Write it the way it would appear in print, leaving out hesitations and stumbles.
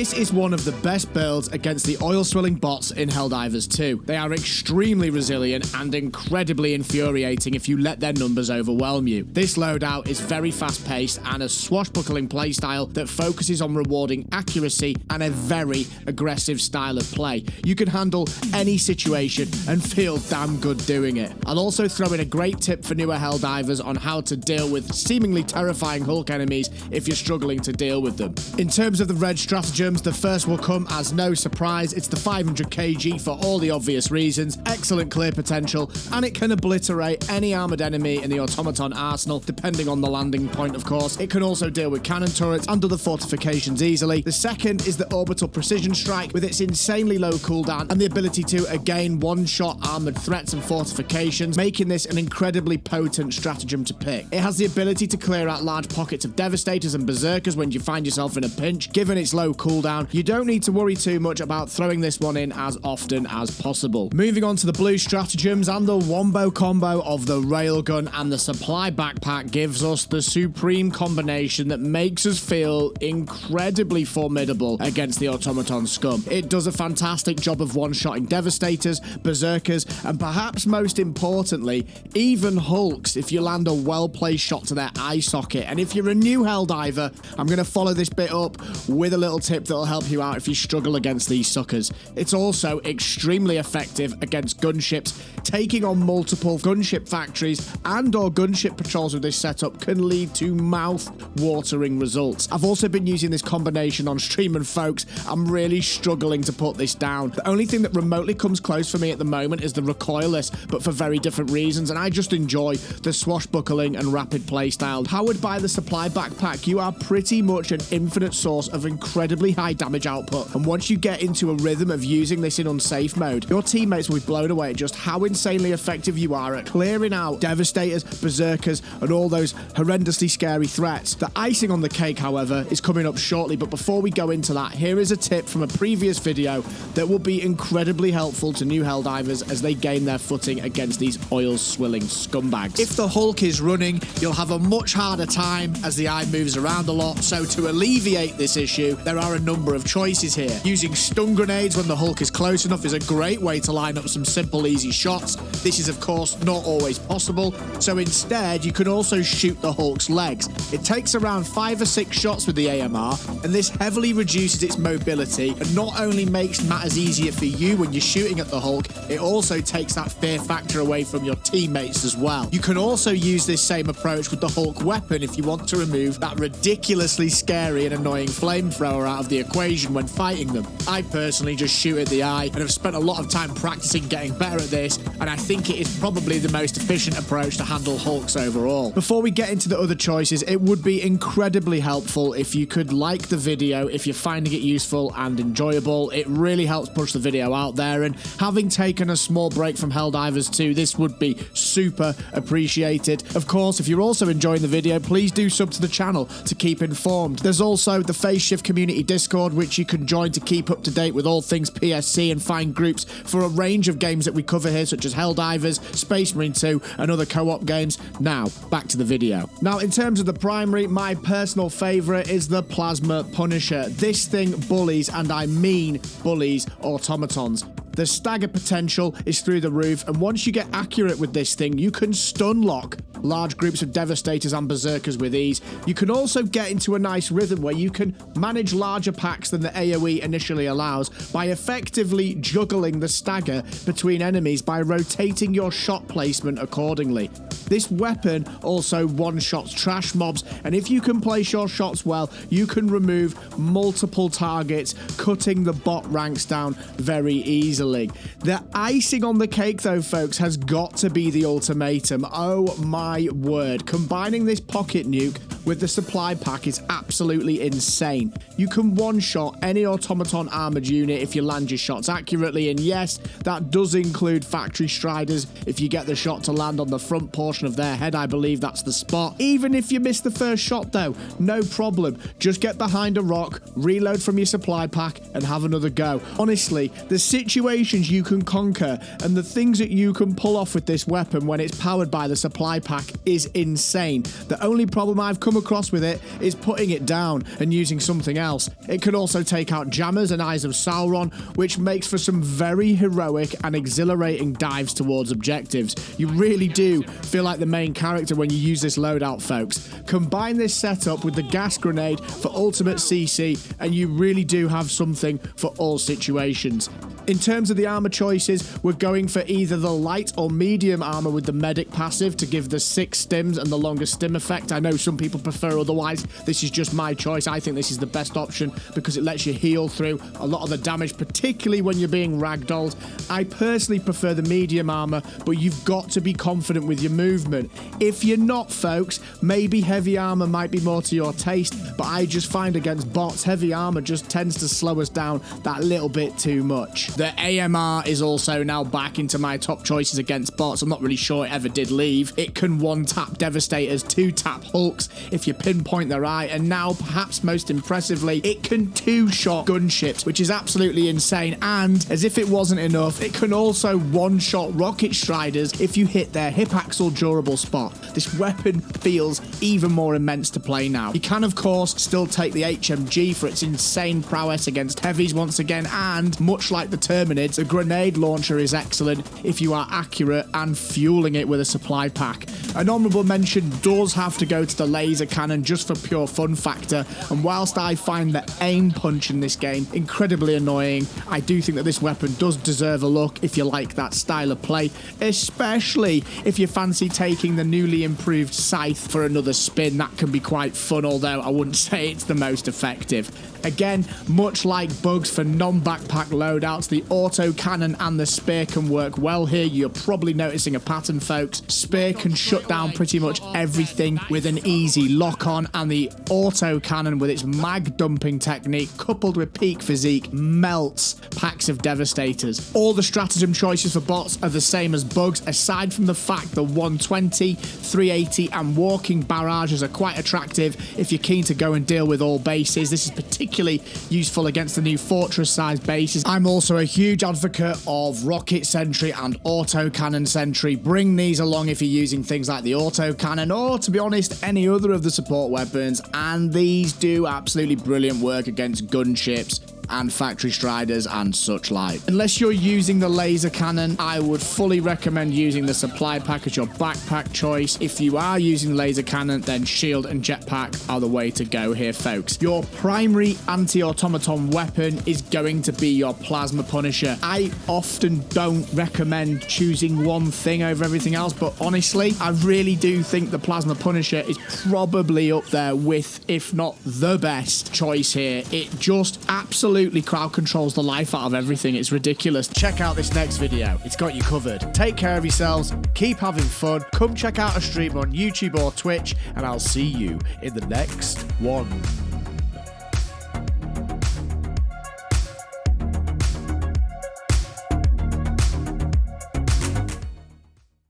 This is one of the best builds against the oil swilling bots in Helldivers 2. They are extremely resilient and incredibly infuriating if you let their numbers overwhelm you. This loadout is very fast paced and a swashbuckling playstyle that focuses on rewarding accuracy and a very aggressive style of play. You can handle any situation and feel damn good doing it. I'll also throw in a great tip for newer Helldivers on how to deal with seemingly terrifying Hulk enemies if you're struggling to deal with them. In terms of the red stratagems, the first will come as no surprise. It's the 500 kg for all the obvious reasons, excellent clear potential, and it can obliterate any armoured enemy in the automaton arsenal, depending on the landing point, of course. It can also deal with cannon turrets and other fortifications easily. The second is the orbital precision strike with its insanely low cooldown and the ability to again one-shot armoured threats and fortifications, making this an incredibly potent stratagem to pick. It has the ability to clear out large pockets of devastators and berserkers when you find yourself in a pinch. Given its low cooldown, you don't need to worry too much about throwing this one in as often as possible. Moving on to the blue stratagems, and the Wombo combo of the Railgun and the supply backpack gives us the supreme combination that makes us feel incredibly formidable against the automaton scum. It does a fantastic job of one-shotting devastators, berserkers, and perhaps most importantly, even Hulks if you land a well-placed shot to their eye socket. And if you're a new Helldiver, I'm going to follow this bit up with a little tip that'll help you out if you struggle against these suckers. It's also extremely effective against gunships. Taking on multiple gunship factories and or gunship patrols with this setup can lead to mouth-watering results. I've also been using this combination on stream, and folks, I'm really struggling to put this down. The only thing that remotely comes close for me at the moment is the recoilless, but for very different reasons, and I just enjoy the swashbuckling and rapid playstyle. Powered by the supply backpack, you are pretty much an infinite source of incredibly high damage output, and once you get into a rhythm of using this in unsafe mode, your teammates will be blown away at just how insanely effective you are at clearing out devastators, berserkers, and all those horrendously scary threats. The icing on the cake, however, is coming up shortly, but before we go into that, here is a tip from a previous video that will be incredibly helpful to new Helldivers as they gain their footing against these oil-swilling scumbags. If the Hulk is running, you'll have a much harder time as the eye moves around a lot, so to alleviate this issue, there are a number of choices here. Using stun grenades when the Hulk is close enough is a great way to line up some simple, easy shots. This is, of course, not always possible, so instead, you can also shoot the Hulk's legs. It takes around 5 or 6 shots with the AMR, and this heavily reduces its mobility, and not only makes matters easier for you when you're shooting at the Hulk, it also takes that fear factor away from your teammates as well. You can also use this same approach with the Hulk weapon if you want to remove that ridiculously scary and annoying flamethrower out of the equation when fighting them. I personally just shoot at the eye and have spent a lot of time practicing getting better at this, and I think it is probably the most efficient approach to handle Hulks overall. Before we get into the other choices, it would be incredibly helpful if you could like the video if you're finding it useful and enjoyable. It really helps push the video out there, and having taken a small break from Helldivers 2, this would be super appreciated. Of course, if you're also enjoying the video, please do sub to the channel to keep informed. There's also the Phase Shift Community Discord, which you can join to keep up to date with all things PSC and find groups for a range of games that we cover here, such as Helldivers, Space Marine 2, and other co-op games. Now, back to the video. Now, in terms of the primary, my personal favourite is the Plasma Punisher. This thing bullies, and I mean bullies, automatons. The stagger potential is through the roof, and once you get accurate with this thing, you can stun lock large groups of devastators and berserkers with ease. You can also get into a nice rhythm where you can manage larger packs than the AoE initially allows by effectively juggling the stagger between enemies by rotating your shot placement accordingly. This weapon also one-shots trash mobs, and if you can place your shots well, you can remove multiple targets, cutting the bot ranks down very easily. The icing on the cake, though, folks, has got to be the ultimatum. Oh my word. Combining this pocket nuke with the supply pack is absolutely insane. You can one-shot any automaton armored unit if you land your shots accurately, and yes, that does include factory striders. If you get the shot to land on the front portion of their head, I believe that's the spot. Even if you miss the first shot, though, no problem. Just get behind a rock, reload from your supply pack, and have another go. Honestly, the situations you can conquer and the things that you can pull off with this weapon when it's powered by the supply pack is insane. The only problem I've come come across with it is putting it down and using something else. It can also take out jammers and Eyes of Sauron, which makes for some very heroic and exhilarating dives towards objectives. You really do feel like the main character when you use this loadout, folks. Combine this setup with the gas grenade for ultimate CC and you really do have something for all situations. In terms of the armor choices, we're going for either the light or medium armor with the medic passive to give the 6 stims and the longer stim effect. I know some people prefer otherwise. This is just my choice. I think this is the best option because it lets you heal through a lot of the damage, particularly when you're being ragdolled. I personally prefer the medium armor, but you've got to be confident with your movement. If you're not, folks, maybe heavy armor might be more to your taste, but I just find against bots, heavy armor just tends to slow us down that little bit too much. The AMR is also now back into my top choices against bots. I'm not really sure it ever did leave. It can 1-tap Devastators, 2-tap Hulks if you pinpoint their eye, and now, perhaps most impressively, it can 2-shot gunships, which is absolutely insane, and as if it wasn't enough, it can also 1-shot Rocket Striders if you hit their hip axle durable spot. This weapon feels even more immense to play now. You can, of course, still take the HMG for its insane prowess against heavies once again, and much like the Terminids, a grenade launcher is excellent if you are accurate and fueling it with a supply pack. An honourable mention does have to go to the laser cannon just for pure fun factor, and whilst I find the aim punch in this game incredibly annoying, I do think that this weapon does deserve a look if you like that style of play, especially if you fancy taking the newly improved scythe for another spin. That can be quite fun, although I wouldn't say it's the most effective. Again, much like bugs for non-backpack loadouts, the auto cannon and the spear can work well here. You're probably noticing a pattern, folks. Spear can shut down pretty much everything with an easy lock-on, and the auto cannon with its mag dumping technique coupled with peak physique melts packs of Devastators. All the stratagem choices for bots are the same as bugs, aside from the fact the 120, 380 and walking barrages are quite attractive if you're keen to go and deal with all bases. This is particularly useful against the new fortress-sized bases. I'm also a huge advocate of rocket sentry and auto cannon sentry. Bring these along if you're using things like the auto cannon, or to be honest, any other of the support weapons, and these do absolutely brilliant work against gunships and factory striders and such like. Unless you're using the laser cannon, I would fully recommend using the supply pack as your backpack choice. If you are using the laser cannon, then shield and jetpack are the way to go here, folks. Your primary anti-automaton weapon is going to be your plasma punisher. I often don't recommend choosing one thing over everything else, but honestly, I really do think the plasma punisher is probably up there with, if not the best choice here. It just absolutely crowd controls the life out of everything. It's ridiculous. Check out this next video. It's got you covered. Take care of yourselves. Keep having fun. Come check out a stream on YouTube or Twitch, and I'll see you in the next one.